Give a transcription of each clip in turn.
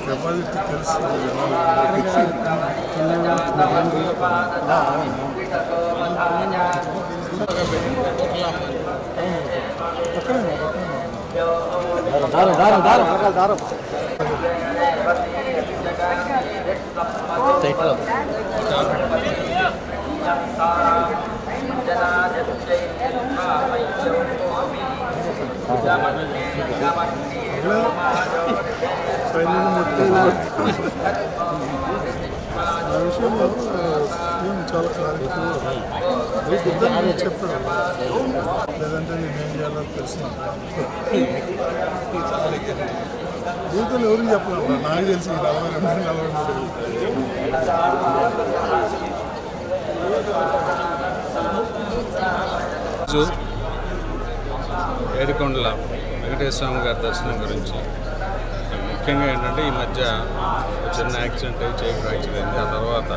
Capacity తెలుసు. విషయంలో చాలా క్లారిటీ చెప్పాడు. లేదంటే నేనేం చేయాలో తెలిసిన జీవితంలో ఎవరికి చెప్పలేదు. నాకు తెలిసి 42 ఏడుకొండల వెంకటేశ్వర స్వామి గారి దర్శనం గురించి ముఖ్యంగా ఏంటంటే ఈ మధ్య చిన్న యాక్సిడెంట్ అయ్యి చేయి ఫ్రాక్చర్ అయింది. ఆ తర్వాత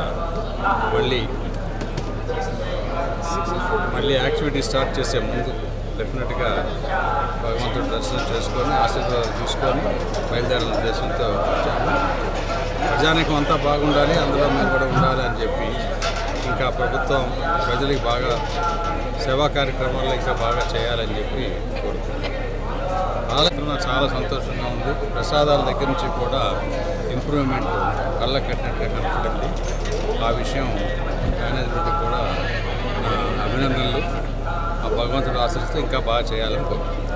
మళ్ళీ యాక్టివిటీ స్టార్ట్ చేసే ముందు డెఫినెట్గా భగవంతుడి దర్శనం చేసుకొని ఆశీర్వాదాలు తీసుకొని బయలుదేరాల ఉద్దేశంతో వచ్చాము. ప్రజానికం అంతా బాగుండాలి, అందులో మేము కూడా ఉండాలి అని చెప్పి ఇంకా ప్రభుత్వం ప్రజలకు బాగా సేవా కార్యక్రమాల్లో ఇంకా బాగా చేయాలని చెప్పి కోరుకుంటున్నాం. చాలా సంతోషంగా ఉంది. ప్రసాదాల దగ్గర నుంచి కూడా ఇంప్రూవ్మెంట్ కళ్ళ కట్టినట్టుగా కనపడింది. ఆ విషయం మేనేజ్మెంట్కి కూడా అభినందనలు. ఆ భగవంతుడు ఆశిస్తూ ఇంకా బాగా చేయాలని కోరుకుంటున్నాం.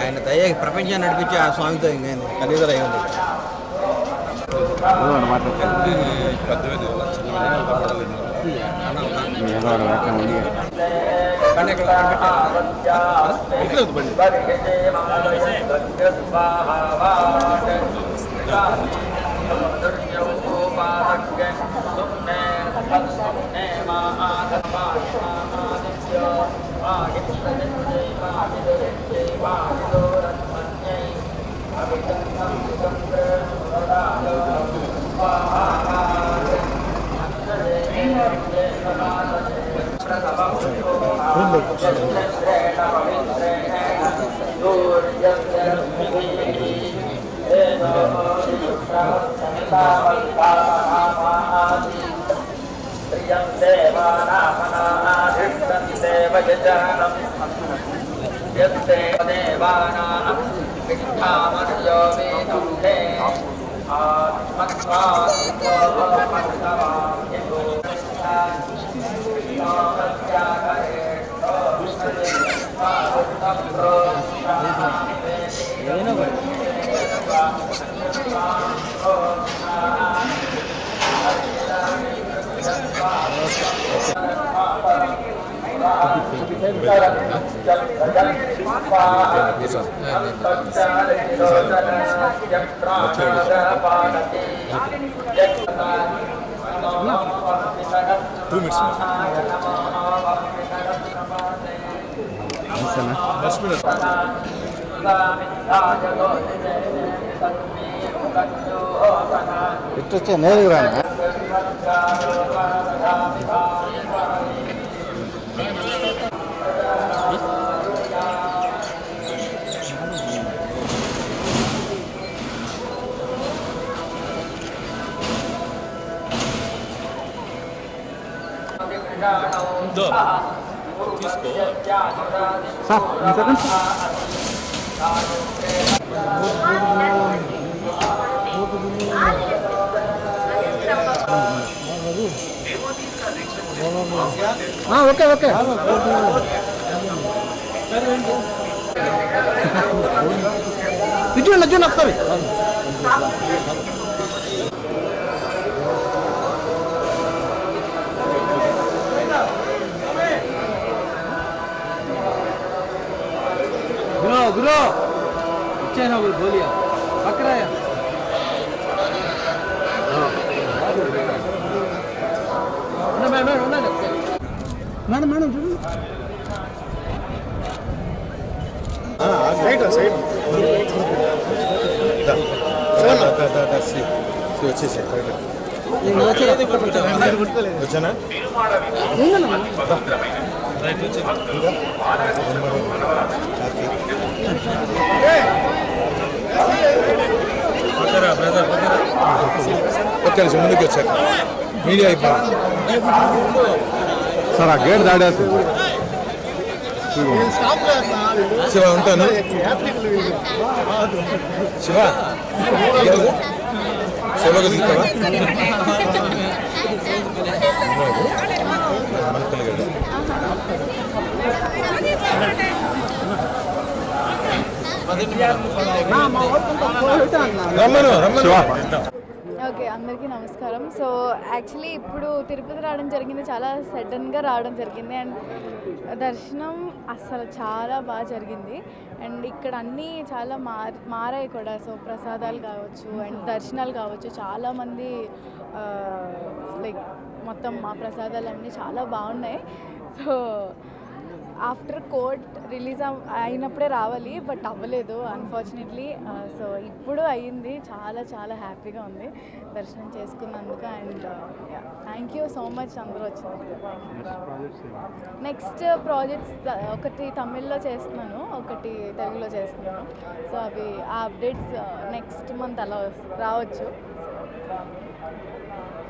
ఆయన దయ ప్రపంచాన్ని నడిపించి ఆ స్వామితో ఇంకేంది కలియుగ ఉంది. ఇట్టొచ్చా నేరుగా రానా? ఓకే ఓకే చూడండి చూడండి ఒకసారి गुरु इच्छा ना बोलिए पकड़ा है मैडम मैडम సైడ్ వచ్చేసాయి వచ్చానా ఒక్క నిమిషం ముందుకు వచ్చాక మీడియా అయిపోయింది సార్ ఆ గేట్ దాడేసి శివ ఉంటాను శివ శివకు తీస్తావా రమ్మను రమ్మను ఓకే, అందరికీ నమస్కారం. సో యాక్చువల్లీ ఇప్పుడు తిరుపతి రావడం జరిగింది, చాలా సడన్గా రావడం జరిగింది. అండ్ దర్శనం అసలు చాలా బాగా జరిగింది. అండ్ ఇక్కడ అన్నీ చాలా మారాయి కూడా. సో ప్రసాదాలు కావచ్చు అండ్ దర్శనాలు కావచ్చు, చాలామంది లైక్ మొత్తం మా ప్రసాదాలన్నీ చాలా బాగున్నాయి. సో ఆఫ్టర్ కోర్ట్ రిలీజ్ అయినప్పుడే రావాలి, బట్ అవ్వలేదు అన్ఫార్చునేట్లీ. సో ఇప్పుడు అయ్యింది, చాలా చాలా హ్యాపీగా ఉంది దర్శనం చేసుకున్నందుకు. And thank you so much అందరూ వచ్చినందుకు. నెక్స్ట్ ప్రాజెక్ట్స్ ఒకటి తమిళ్లో చేస్తున్నాను, ఒకటి తెలుగులో చేస్తున్నాను. సో అవి ఆ అప్డేట్స్ నెక్స్ట్ మంత్ అలా రావచ్చు.